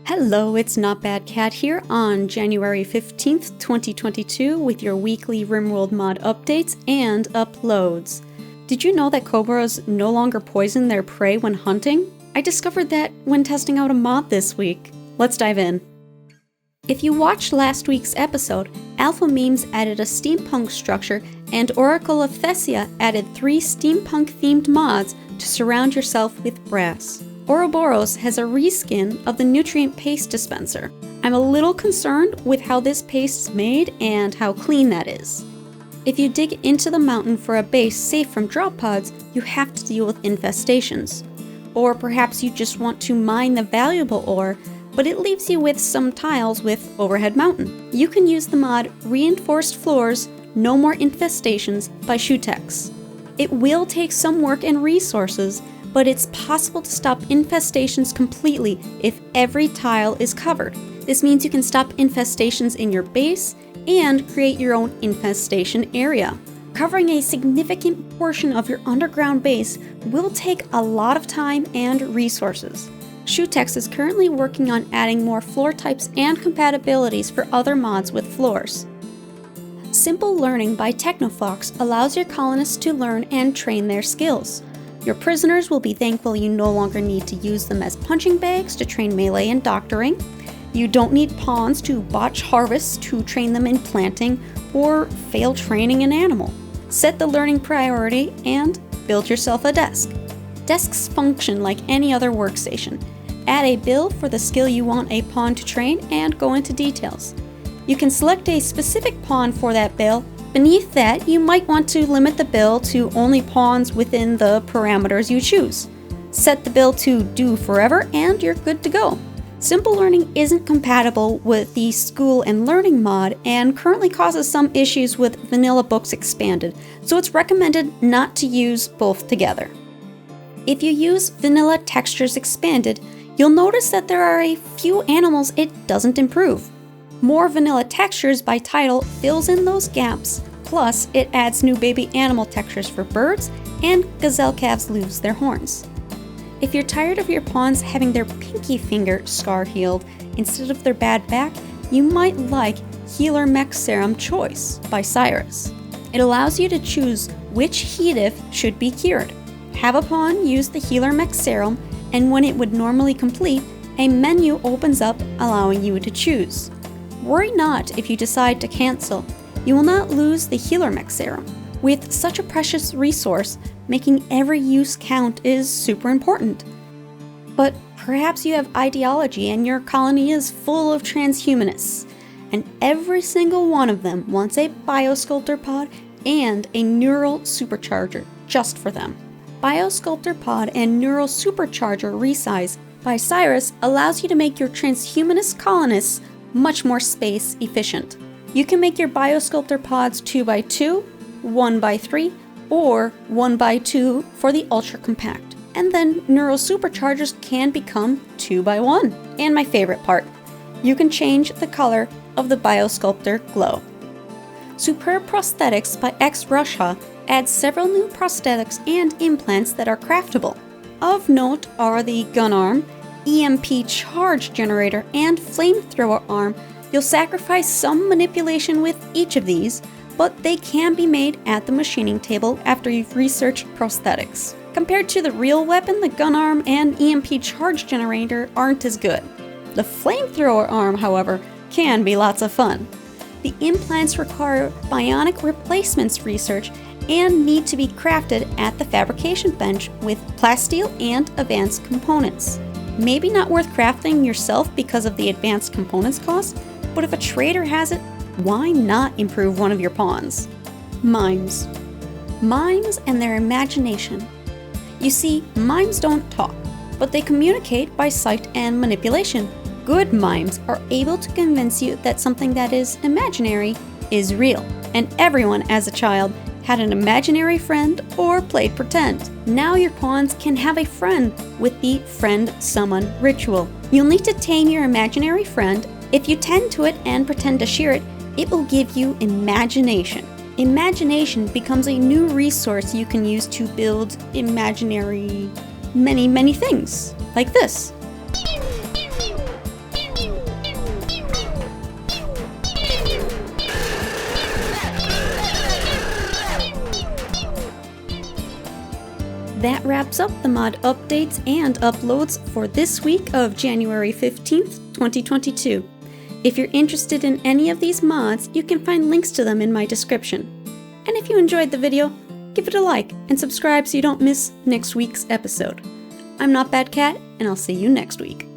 Hello, it's Not Bad Cat here on January 15th, 2022 with your weekly Rimworld mod updates and uploads. Did you know that cobras no longer poison their prey when hunting? I discovered that when testing out a mod this week. Let's dive in. If you watched last week's episode, Alpha Memes added a steampunk structure and Oracle of Thessia added 3 steampunk-themed mods to surround yourself with brass. Ouroboros has a reskin of the nutrient paste dispenser. I'm a little concerned with how this paste is made and how clean that is. If you dig into the mountain for a base safe from drop pods, you have to deal with infestations. Or perhaps you just want to mine the valuable ore, but it leaves you with some tiles with overhead mountain. You can use the mod Reinforced Floors, No More Infestations by Shootex. It will take some work and resources, but it's possible to stop infestations completely if every tile is covered. This means you can stop infestations in your base and create your own infestation area. Covering a significant portion of your underground base will take a lot of time and resources. Shootex is currently working on adding more floor types and compatibilities for other mods with floors. Simple Learning by TechnoFox allows your colonists to learn and train their skills. Your prisoners will be thankful you no longer need to use them as punching bags to train melee and doctoring. You don't need pawns to botch harvests to train them in planting or fail training an animal. Set the learning priority and build yourself a desk. Desks function like any other workstation. Add a bill for the skill you want a pawn to train and go into details. You can select a specific pawn for that bill. Beneath that, you might want to limit the bill to only pawns within the parameters you choose. Set the bill to do forever and you're good to go. Simple Learning isn't compatible with the School and Learning mod and currently causes some issues with Vanilla Books Expanded, so it's recommended not to use both together. If you use Vanilla Textures Expanded, you'll notice that there are a few animals it doesn't improve. More Vanilla Textures by Tidal fills in those gaps, plus it adds new baby animal textures for birds, and gazelle calves lose their horns. If you're tired of your pawns having their pinky finger scar healed instead of their bad back, you might like Healer Mech Serum Choice by Syrus. It allows you to choose which heatif should be cured. Have a pawn use the Healer Mech Serum, and when it would normally complete, a menu opens up allowing you to choose. Worry not if you decide to cancel. You will not lose the Healer Mech Serum. With such a precious resource, making every use count is super important. But perhaps you have ideology and your colony is full of transhumanists, and every single one of them wants a Biosculptor pod and a Neural Supercharger just for them. Biosculptor pod and Neural Supercharger Resize by Syrus allows you to make your transhumanist colonists much more space efficient. You can make your Biosculptor pods 2x2, 1x3, or 1x2 for the ultra compact. And then Neural Superchargers can become 2x1. And my favorite part, you can change the color of the Biosculptor glow. Superb Prosthetics by X Russia adds several new prosthetics and implants that are craftable. Of note are the gun arm, EMP charge generator, and flamethrower arm. You'll sacrifice some manipulation with each of these, but they can be made at the machining table after you've researched prosthetics. Compared to the real weapon, the gun arm and EMP charge generator aren't as good. The flamethrower arm, however, can be lots of fun. The implants require bionic replacements research and need to be crafted at the fabrication bench with plasteel and advanced components. Maybe not worth crafting yourself because of the advanced components cost, but if a trader has it, why not improve one of your pawns? Mimes. Mimes and their imagination. You see, mimes don't talk, but they communicate by sight and manipulation. Good mimes are able to convince you that something that is imaginary is real, and everyone as a child had an imaginary friend or played pretend. Now your pawns can have a friend with the friend summon ritual. You'll need to tame your imaginary friend. If you tend to it and pretend to shear it, it will give you imagination. Imagination becomes a new resource you can use to build imaginary many things, like this. that wraps up the mod updates and uploads for this week of January 15th, 2022. If you're interested in any of these mods, you can find links to them in my description. And if you enjoyed the video, give it a like and subscribe so you don't miss next week's episode. I'm Not Bad Cat, and I'll see you next week.